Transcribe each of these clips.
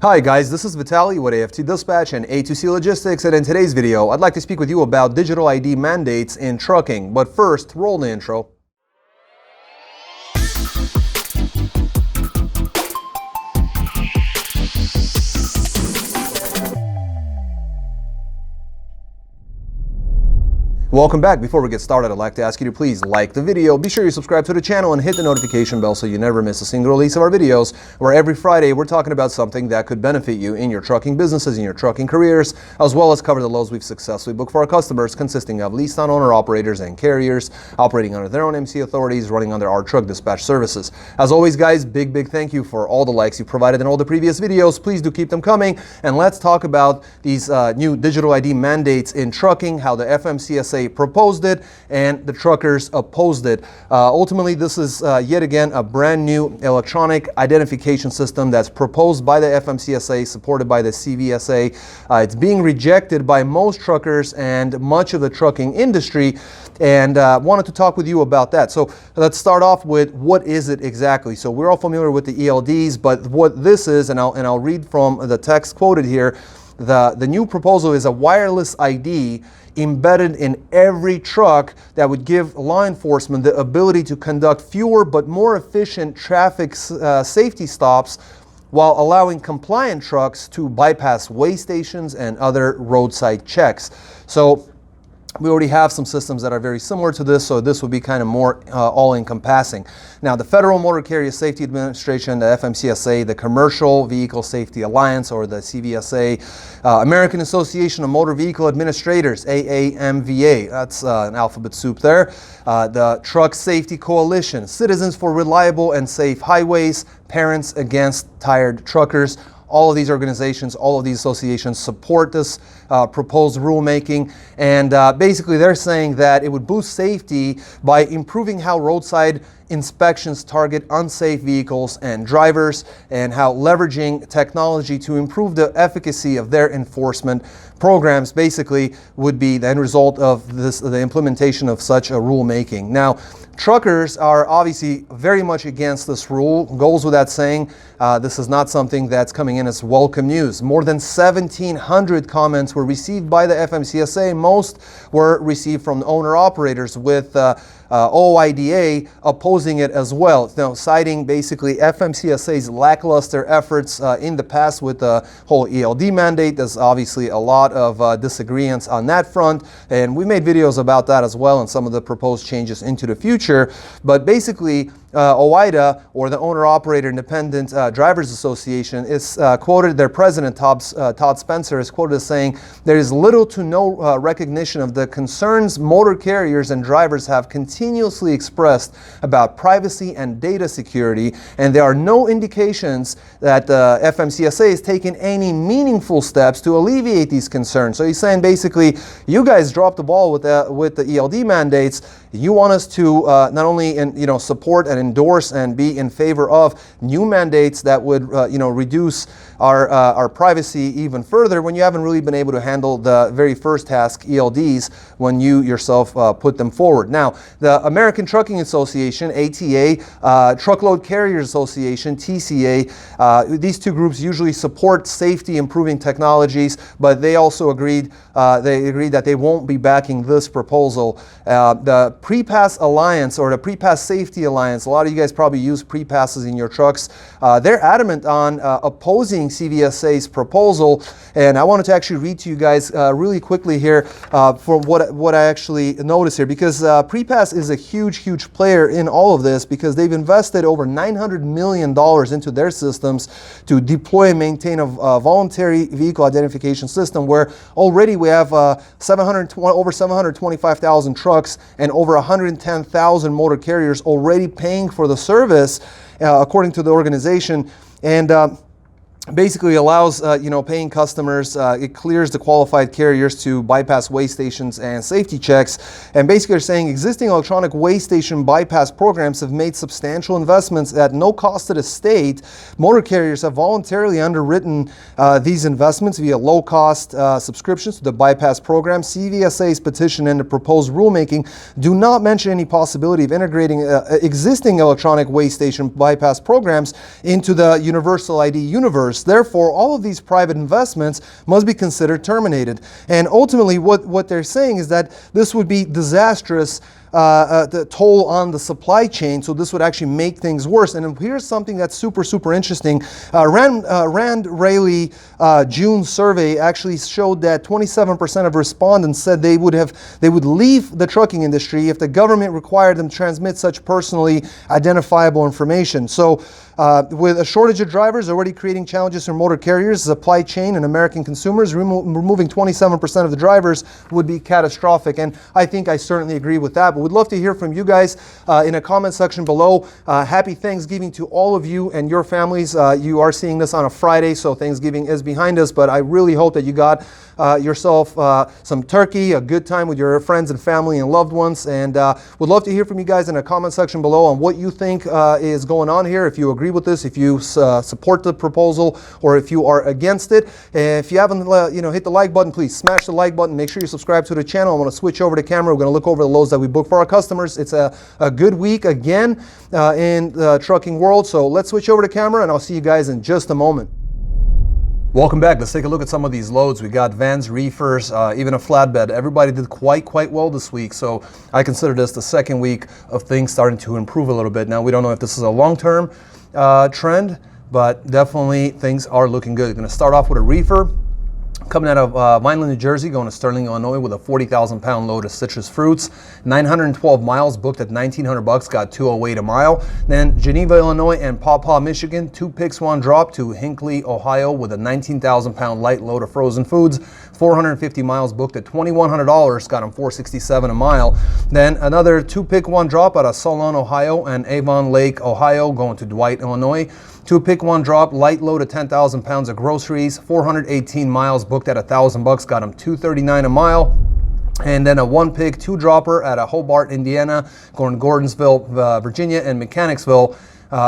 Hi guys, this is Vitaly with AFT Dispatch and A2C Logistics, and in today's video I'd like to speak with you about digital ID mandates in trucking. But first, roll the intro. Welcome back. Before we get started, I'd like to ask you to please like the video, be sure you subscribe to the channel and hit the notification bell so you never miss a single release of our videos, where every Friday we're talking about something that could benefit you in your trucking businesses, in your trucking careers, as well as cover the loads we've successfully booked for our customers, consisting of leased on owner operators and carriers operating under their own MC authorities, running under our truck dispatch services. As always guys, big thank you for all the likes you provided in all the previous videos. Please do keep them coming, and let's talk about these new digital ID mandates in trucking, how the FMCSA proposed it and the truckers opposed it. Ultimately, this is yet again a brand new electronic identification system that's proposed by the FMCSA, supported by the CVSA. It's being rejected by most truckers and much of the trucking industry, and wanted to talk with you about that. So let's start off with what is it exactly. So we're all familiar with the ELDs, but what this is, and I'll read from the text quoted here. The new proposal is a wireless ID embedded in every truck that would give law enforcement the ability to conduct fewer but more efficient traffic safety stops, while allowing compliant trucks to bypass weigh stations and other roadside checks. So we already have some systems that are very similar to this, so this would be kind of more all-encompassing. Now, the Federal Motor Carrier Safety Administration, the FMCSA, the Commercial Vehicle Safety Alliance, or the CVSA, American Association of Motor Vehicle Administrators, AAMVA, that's an alphabet soup there, the Truck Safety Coalition, Citizens for Reliable and Safe Highways, Parents Against Tired Truckers. All of these organizations, all of these associations support this proposed rulemaking, and basically they're saying that it would boost safety by improving how roadside inspections target unsafe vehicles and drivers, and how leveraging technology to improve the efficacy of their enforcement programs basically would be the end result of this, the implementation of such a rulemaking. Now, truckers are obviously very much against this rule. Goes without saying, this is not something that's coming in as welcome news. More than 1,700 comments were received by the FMCSA. Most were received from owner-operators, with OIDA opposing it as well, citing basically FMCSA's lackluster efforts in the past with the whole ELD mandate. There's obviously a lot of disagreements on that front, and we made videos about that as well and some of the proposed changes into the future. But basically, OIDA, or the Owner-Operator Independent Drivers Association, is quoted, their president, Todd Spencer, is quoted as saying, "There is little to no recognition of the concerns motor carriers and drivers have continuously expressed about privacy and data security, and there are no indications that the FMCSA has taken any meaningful steps to alleviate these concerns." So he's saying basically, you guys dropped the ball with the ELD mandates. You want us to not only support and endorse and be in favor of new mandates that would reduce our privacy even further, when you haven't really been able to handle the very first task, ELDs, when you yourself put them forward. Now, the American Trucking Association, ATA, Truckload Carriers Association, TCA, these two groups usually support safety improving technologies, but they also agreed that they won't be backing this proposal. The Pre-Pass Alliance, or the Pre-Pass Safety Alliance, a lot of you guys probably use pre-passes in your trucks. They're adamant on opposing CVSA's proposal, and I wanted to actually read to you guys really quickly here for what I actually noticed here, because Pre-Pass is a huge player in all of this, because they've invested over $900 million into their systems to deploy and maintain a voluntary vehicle identification system, where already we have over 725,000 trucks and over 110,000 motor carriers already paying for the service, according to the organization. And basically allows paying customers, it clears the qualified carriers to bypass weigh stations and safety checks. And basically they're saying existing electronic weigh station bypass programs have made substantial investments at no cost to the state. Motor carriers have voluntarily underwritten these investments via low-cost subscriptions to the bypass program. CVSA's petition and the proposed rulemaking do not mention any possibility of integrating existing electronic weigh station bypass programs into the Universal ID universe. worse. Therefore, all of these private investments must be considered terminated. And ultimately, what they're saying is that this would be disastrous, the toll on the supply chain, so this would actually make things worse. And here's something that's super interesting. Rand Raley June survey actually showed that 27% of respondents said they would leave the trucking industry if the government required them to transmit such personally identifiable information. So with a shortage of drivers already creating challenges for motor carriers, supply chain, and American consumers, removing 27% of the drivers would be catastrophic. And I think I certainly agree with that. But we'd love to hear from you guys in a comment section below. Happy Thanksgiving to all of you and your families. You are seeing this on a Friday, so Thanksgiving is behind us. But I really hope that you got yourself some turkey, a good time with your friends and family and loved ones. And would love to hear from you guys in a comment section below on what you think is going on here. If you agree with this, if you support the proposal, or if you are against it. If you haven't hit the like button, please smash the like button. Make sure you subscribe to the channel. I want to switch over to camera. We're going to look over the loads that we book for our customers. It's a good week again in the trucking world. So let's switch over to camera, and I'll see you guys in just a moment. Welcome back. Let's take a look at some of these loads. We got vans, reefers, even a flatbed. Everybody did quite well this week. So I consider this the second week of things starting to improve a little bit. Now, we don't know if this is a long-term trend, but definitely things are looking good. Going to start off with a reefer. Coming out of Vineland, New Jersey, going to Sterling, Illinois with a 40,000-pound load of citrus fruits. 912 miles, booked at $1,900, got $208 a mile. Then Geneva, Illinois and Paw Paw, Michigan, 2 picks, 1 drop to Hinckley, Ohio with a 19,000-pound light load of frozen foods. 450 miles, booked at $2,100, got them $467 a mile. Then another 2 pick, 1 drop out of Solon, Ohio and Avon Lake, Ohio, going to Dwight, Illinois. 2 pick, 1 drop, light load of 10,000 pounds of groceries, 418 miles, booked at $1,000, got them $239 a mile. And then a 1 pick, 2 dropper at a Hobart, Indiana, going to Gordonsville, Virginia, and Mechanicsville,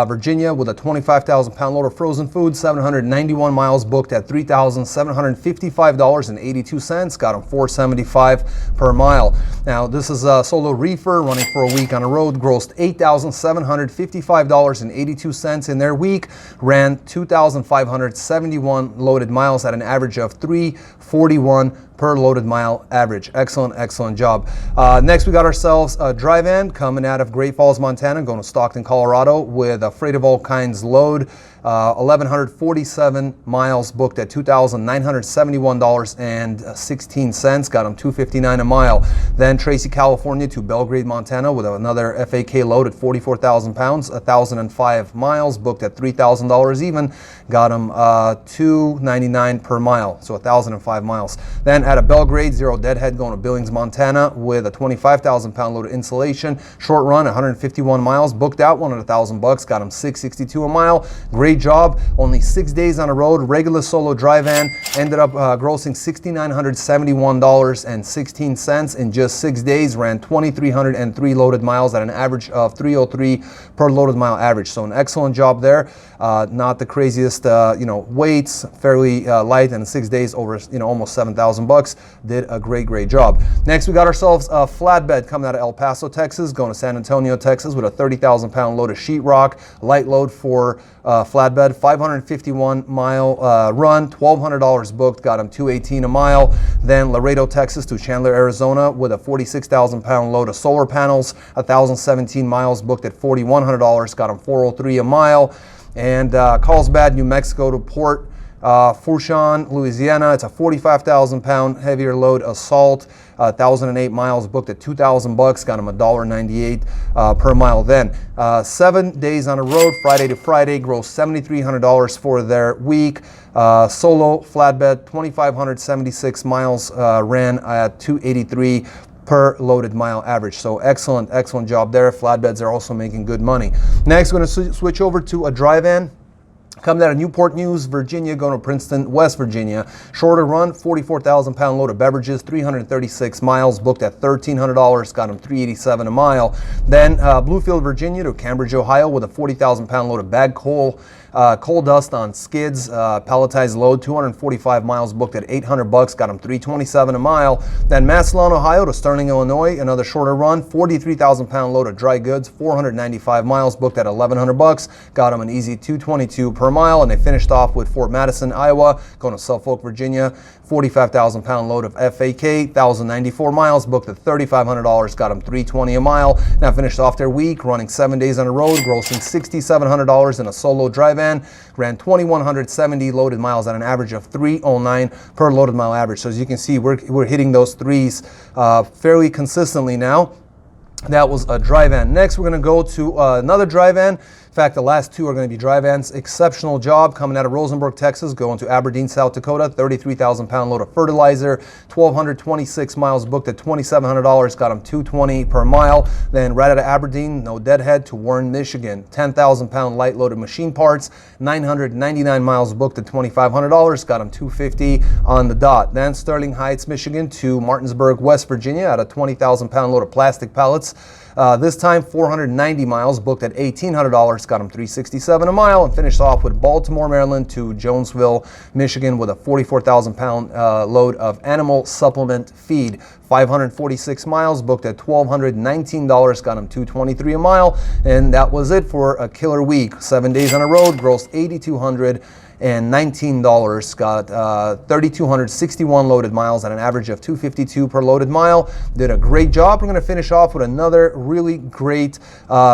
Virginia, with a 25,000-pound load of frozen food, 791 miles, booked at $3,755.82, got them $475 per mile. Now, this is a solo reefer running for a week on the road, grossed $8,755.82 in their week, ran 2,571 loaded miles at an average of 341 per loaded mile average. Excellent job. Next, we got ourselves a dry van coming out of Great Falls, Montana, going to Stockton, Colorado with a freight of all kinds load. 1,147 miles, booked at $2,971.16, got them $259 a mile. Then Tracy, California to Belgrade, Montana with another FAK load at 44,000 pounds, 1,005 miles, booked at $3,000 even, got them $299 per mile, so 1,005 miles. Then at a Belgrade, Zero Deadhead, going to Billings, Montana with a 25,000-pound load of insulation, short run, 151 miles, booked out one at $1,000, got them $662 a mile. Great job. Only 6 days on the road. Regular solo dry van, ended up grossing $6,971.16 in just 6 days. Ran 2,303 loaded miles at an average of 303 per loaded mile average. So an excellent job there. Not the craziest, weights, fairly light, and in 6 days over, almost $7,000. Did a great job. Next, we got ourselves a flatbed coming out of El Paso, Texas, going to San Antonio, Texas with a 30,000-pound load of sheetrock, light load for flatbed, 551 mile run, $1,200 booked, got him $218 a mile. Then Laredo, Texas to Chandler, Arizona with a 46,000-pound load of solar panels, 1,017 miles, booked at $4,100, got him $403 a mile. And Carlsbad, New Mexico to Port Fourchon, Louisiana, it's a 45,000-pound heavier load assault, 1,008 miles, booked at $2,000, got him $1.98 per mile. Then 7 days on the road, Friday to Friday, grossed $7,300 for their week. Solo flatbed, 2,576 miles, ran at $283 per loaded mile average. So excellent job there. Flatbeds are also making good money. Next, we're going to switch over to a dry van. Coming out of Newport News, Virginia, going to Princeton, West Virginia. Shorter run, 44,000-pound load of beverages, 336 miles, booked at $1,300, got him $387 a mile. Then Bluefield, Virginia to Cambridge, Ohio with a 40,000-pound load of bagged coal, Coal dust on skids, palletized load, 245 miles booked at $800, got him $327 a mile. Then Massillon, Ohio to Sterling, Illinois, another shorter run, 43,000 pound load of dry goods, 495 miles booked at $1,100, got him an easy $222 per mile. And they finished off with Fort Madison, Iowa, going to Suffolk, Virginia, 45,000 pound load of FAK, 1,094 miles booked at $3,500, got them $320 a mile. Now finished off their week running 7 days on the road, grossing $6,700 in a solo dry van, ran 2,170 loaded miles at an average of 309 per loaded mile average. So as you can see, we're hitting those threes fairly consistently now. That was a dry van. Next, we're going to go to another dry van. In fact, the last two are going to be dry vans. Exceptional job coming out of Rosenberg, Texas, going to Aberdeen, South Dakota. 33,000 pound load of fertilizer, 1,226 miles booked at $2,700, got them $220 per mile. Then right out of Aberdeen, no deadhead, to Warren, Michigan. 10,000 pound light load of machine parts, 999 miles booked at $2,500, got them $250 on the dot. Then Sterling Heights, Michigan to Martinsburg, West Virginia, at a 20,000 pound load of plastic pallets. This time 490 miles booked at $1,800, got him $367 a mile. And finished off with Baltimore, Maryland to Jonesville, Michigan with a 44,000 pound load of animal supplement feed. 546 miles booked at $1,219, got him $223 a mile. And that was it for a killer week. 7 days on the road, grossed $8,219, got 3,261 loaded miles at an average of $252 per loaded mile. Did a great job. We're going to finish off with another really great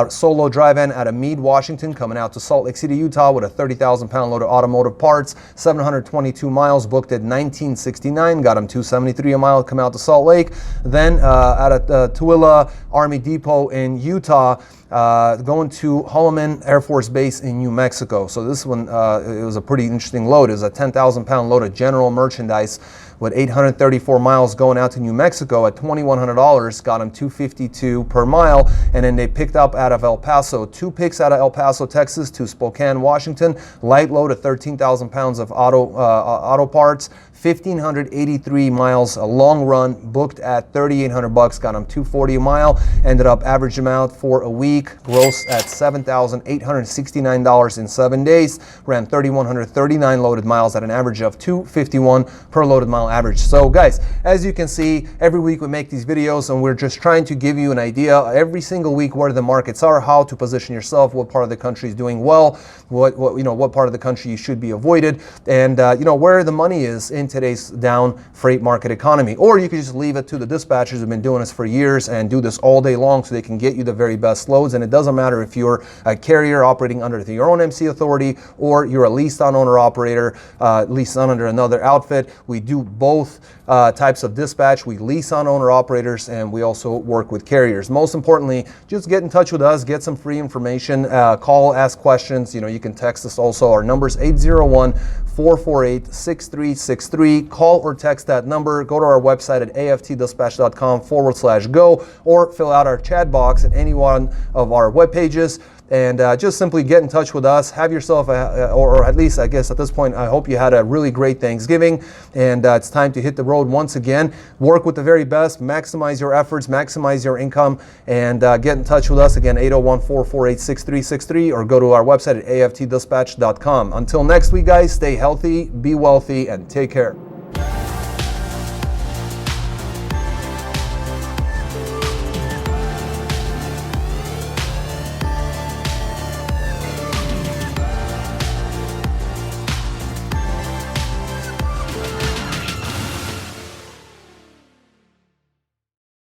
solo drive-in out of Meade, Washington, coming out to Salt Lake City, Utah with a 30,000 pound load of automotive parts, 722 miles booked at $1,969, got him $273 a mile, come out to Salt Lake. Then out at Tooele Army Depot in Utah, going to Holloman Air Force Base in New Mexico. So this one, it was a pretty interesting load. It was a 10,000 pound load of general merchandise with 834 miles going out to New Mexico at $2,100, got them $252 per mile. And then they picked up out of El Paso, 2 picks out of El Paso, Texas to Spokane, Washington, light load of 13,000 pounds of auto parts, 1,583 miles, a long run, booked at $3,800, got them $240 a mile. Ended up average amount for a week, gross at $7,869 in 7 days. Ran 3,139 loaded miles at an average of $251 per loaded mile average. So guys, as you can see, every week we make these videos and we're just trying to give you an idea every single week where the markets are, how to position yourself, what part of the country is doing well, what part of the country you should be avoided, and where the money is in today's down freight market economy. Or you can just leave it to the dispatchers who've been doing this for years and do this all day long so they can get you the very best loads. And it doesn't matter if you're a carrier operating under your own MC authority or you're a leased on owner operator, leased on under another outfit. We do both types of dispatch. We lease on owner operators and we also work with carriers. Most importantly, just get in touch with us, get some free information, call, ask questions. You can text us also. Our number is 801-448-6363. Call or text that number. Go to our website at aftdispatch.com/go or fill out our chat box at any one of our web pages. And just simply get in touch with us. Have yourself, or at least I guess at this point, I hope you had a really great Thanksgiving. And it's time to hit the road once again. Work with the very best, maximize your efforts, maximize your income, and get in touch with us again, 801-448-6363, or go to our website at aftdispatch.com. Until next week, guys, stay healthy, be wealthy, and take care.